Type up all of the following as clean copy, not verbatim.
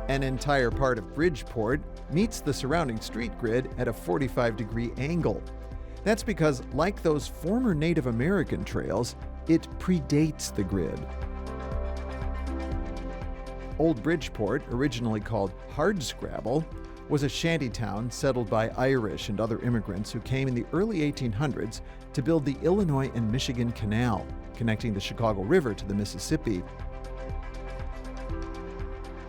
An entire part of Bridgeport meets the surrounding street grid at a 45-degree angle. That's because, like those former Native American trails, it predates the grid. Old Bridgeport, originally called Hardscrabble, was a shantytown settled by Irish and other immigrants who came in the early 1800s to build the Illinois and Michigan Canal, connecting the Chicago River to the Mississippi.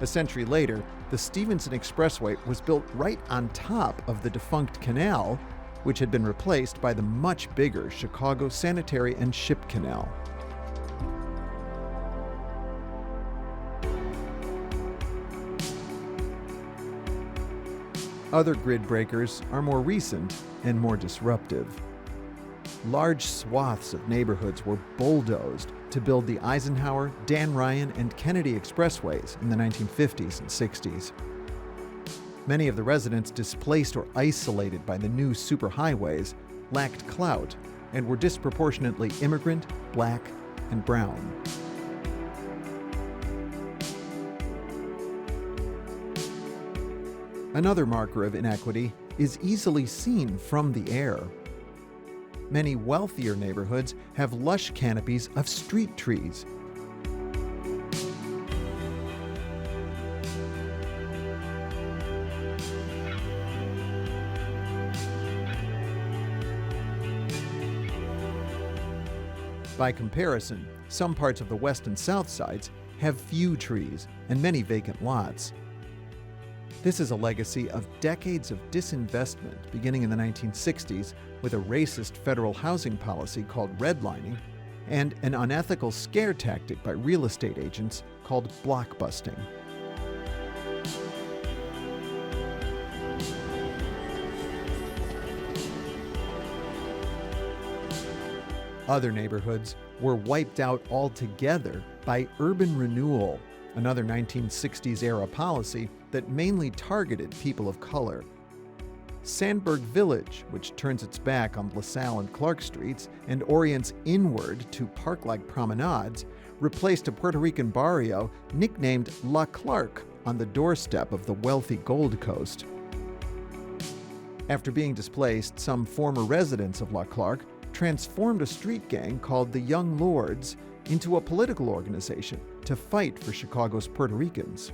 A century later, the Stevenson Expressway was built right on top of the defunct canal, which had been replaced by the much bigger Chicago Sanitary and Ship Canal. Other grid breakers are more recent and more disruptive. Large swaths of neighborhoods were bulldozed to build the Eisenhower, Dan Ryan, and Kennedy expressways in the 1950s and 60s. Many of the residents displaced or isolated by the new superhighways lacked clout and were disproportionately immigrant, black, and brown. Another marker of inequity is easily seen from the air. Many wealthier neighborhoods have lush canopies of street trees. By comparison, some parts of the west and south sides have few trees and many vacant lots. This is a legacy of decades of disinvestment beginning in the 1960s with a racist federal housing policy called redlining and an unethical scare tactic by real estate agents called blockbusting. Other neighborhoods were wiped out altogether by urban renewal, another 1960s-era policy that mainly targeted people of color. Sandburg Village, which turns its back on LaSalle and Clark Streets and orients inward to park-like promenades, replaced a Puerto Rican barrio nicknamed La Clark on the doorstep of the wealthy Gold Coast. After being displaced, some former residents of La Clark transformed a street gang called the Young Lords into a political organization to fight for Chicago's Puerto Ricans.